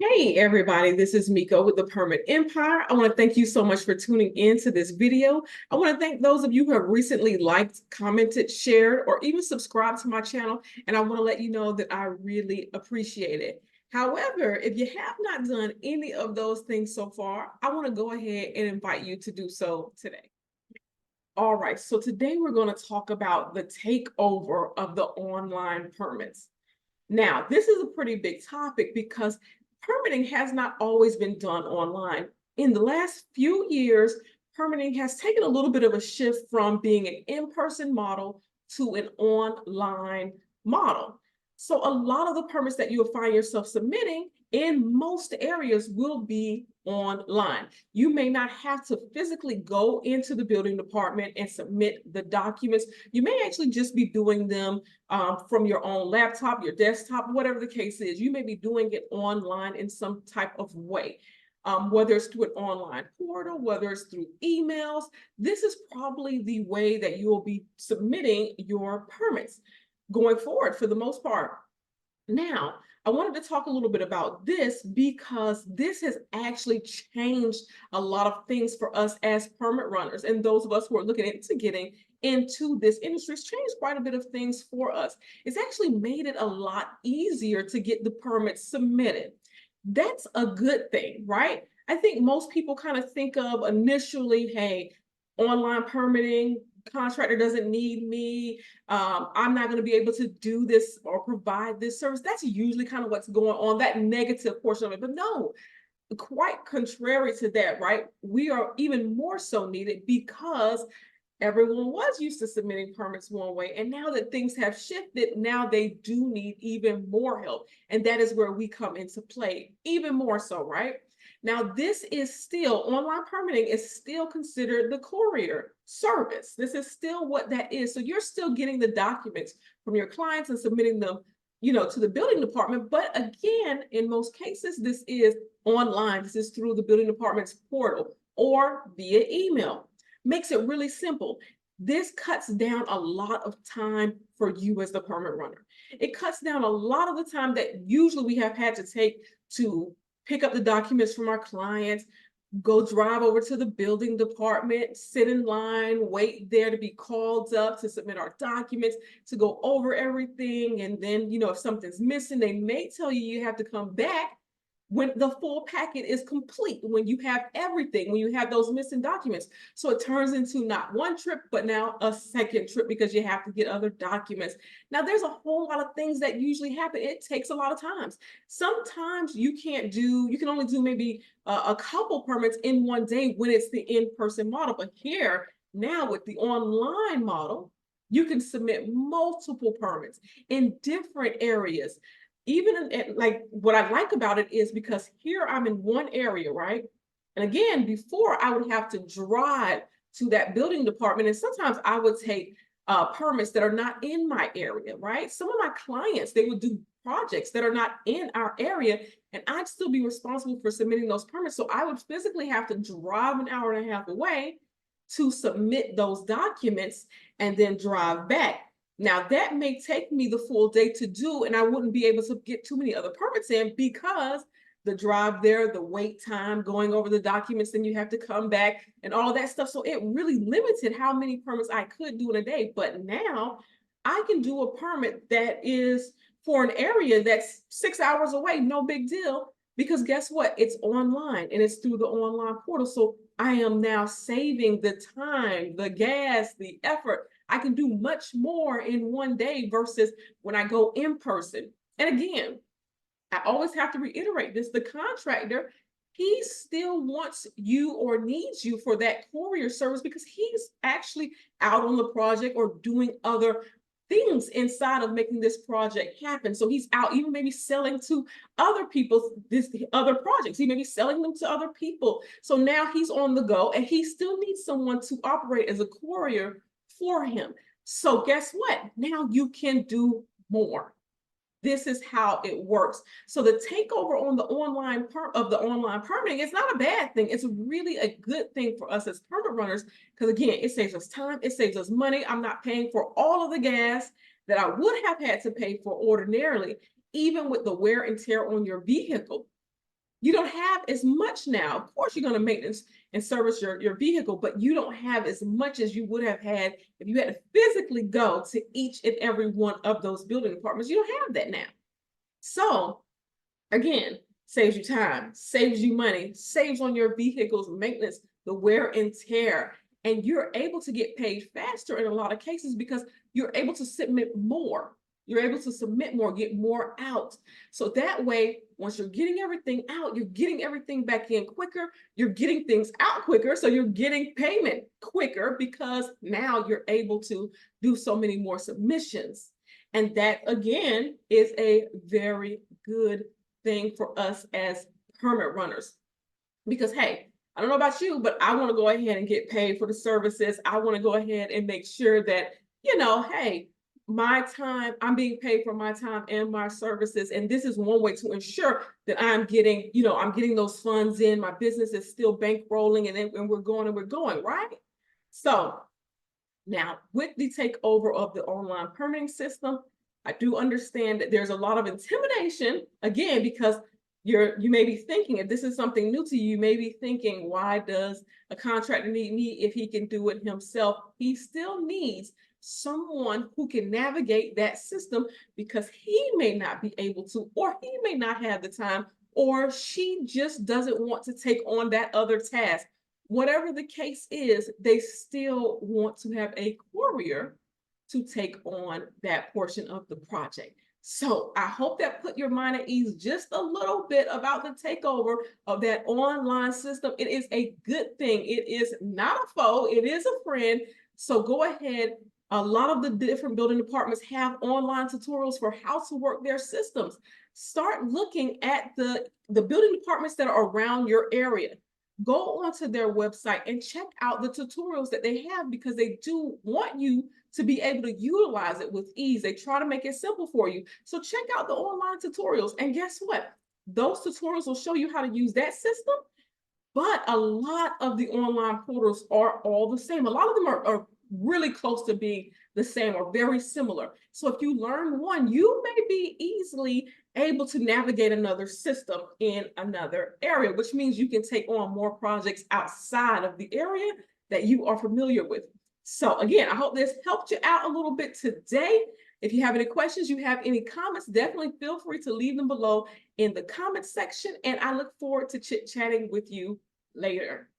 Hey everybody, this is Miko with the Permit Empire. I want to thank you so much for tuning in to this video. I want to thank those of you who have recently liked, commented, shared, or even subscribed to my channel. And I want to let you know that I really appreciate it. However, if you have not done any of those things so far, I want to go ahead and invite you to do so today. All right, so today we're going to talk about the takeover of the online permits. Now, this is a pretty big topic because permitting has not always been done online. In the last few years, permitting has taken a little bit of a shift from being an in-person model to an online model. So a lot of the permits that you'll find yourself submitting in most areas will be online. You may not have to physically go into the building department and submit the documents. You may actually just be doing them from your own laptop, your desktop, whatever the case is. You may be doing it online in some type of way. Whether it's through an online portal, whether it's through emails, this is probably the way that you will be submitting your permits going forward for the most part. Now, I wanted to talk a little bit about this because this has actually changed a lot of things for us as permit runners and those of us who are looking into getting into this industry. It's changed quite a bit of things for us. It's actually made it a lot easier to get the permits submitted. That's a good thing, right? I think most people kind of think of initially, hey, online permitting, contractor doesn't need me. I'm not going to be able to do this or provide this service. That's usually kind of what's going on, that negative portion of it. But no, quite contrary to that, right? We are even more so needed because everyone was used to submitting permits one way. And now that things have shifted, now they do need even more help. And that is where we come into play, even more so, right? Now, this is still, online permitting is still considered the courier service. This is still what that is. So you're still getting the documents from your clients and submitting them, to the building department. But again, in most cases, this is online. This is through the building department's portal or via email. Makes it really simple. This cuts down a lot of time for you as the permit runner. It cuts down a lot of the time that usually we have had to take to pick up the documents from our clients, go drive over to the building department, sit in line, wait there to be called up to submit our documents, to go over everything. And then, if something's missing, they may tell you you have to come back when the full packet is complete, when you have everything, when you have those missing documents. So it turns into not one trip, but now a second trip because you have to get other documents. Now, there's a whole lot of things that usually happen. It takes a lot of times. Sometimes you can only do maybe a couple permits in one day when it's the in-person model. But here, now with the online model, you can submit multiple permits in different areas. Even like what I like about it is because here I'm in one area, right? And again, before I would have to drive to that building department, and sometimes I would take permits that are not in my area, right? Some of my clients, they would do projects that are not in our area, and I'd still be responsible for submitting those permits. So I would physically have to drive an hour and a half away to submit those documents and then drive back. Now, that may take me the full day to do, and I wouldn't be able to get too many other permits in because the drive there, the wait time, going over the documents, then you have to come back and all that stuff. So it really limited how many permits I could do in a day. But now I can do a permit that is for an area that's 6 hours away, no big deal, because guess what? It's online and it's through the online portal. So I am now saving the time, the gas, the effort. I can do much more in one day versus when I go in person. And again, I always have to reiterate this, the contractor, he still wants you or needs you for that courier service because he's actually out on the project or doing other things inside of making this project happen. So he's out even maybe selling to other people's other projects. He may be selling them to other people. So now he's on the go and he still needs someone to operate as a courier for him. So guess what? Now you can do more. This is how it works. So the takeover on the online permitting is not a bad thing. It's really a good thing for us as permit runners because again, it saves us time, it saves us money. I'm not paying for all of the gas that I would have had to pay for ordinarily, even with the wear and tear on your vehicle. You don't have as much now. Of course, you're going to maintenance and service your vehicle, but you don't have as much as you would have had if you had to physically go to each and every one of those building departments. You don't have that now. So again, saves you time, saves you money, saves on your vehicle's maintenance, the wear and tear, and you're able to get paid faster in a lot of cases because you're able to submit more. You're able to submit more, get more out. So that way, once you're getting everything out, you're getting everything back in quicker, you're getting things out quicker, so you're getting payment quicker because now you're able to do so many more submissions. And that again is a very good thing for us as permit runners. Because hey, I don't know about you, but I want to go ahead and get paid for the services. I want to go ahead and make sure that, hey, my time, I'm being paid for my time and my services. And this is one way to ensure that I'm getting, I'm getting those funds in. My business is still bankrolling and we're going, right? So now, with the takeover of the online permitting system, I do understand that there's a lot of intimidation, again, because you may be thinking, if this is something new to you, you may be thinking, why does a contractor need me if he can do it himself? He still needs someone who can navigate that system because he may not be able to, or he may not have the time, or she just doesn't want to take on that other task. Whatever the case is, they still want to have a courier to take on that portion of the project. So I hope that put your mind at ease just a little bit about the takeover of that online system. It is a good thing. It is not a foe. It is a friend. So go ahead. A lot of the different building departments have online tutorials for how to work their systems. Start looking at the building departments that are around your area. Go onto their website and check out the tutorials that they have because they do want you to be able to utilize it with ease. They try to make it simple for you. So check out the online tutorials. And guess what? Those tutorials will show you how to use that system. But a lot of the online portals are all the same. A lot of them are really close to being the same or very similar. So if you learn one, you may be easily able to navigate another system in another area, which means you can take on more projects outside of the area that you are familiar with. So again, I hope this helped you out a little bit today. If you have any questions, you have any comments, definitely feel free to leave them below in the comment section. And I look forward to chit-chatting with you later.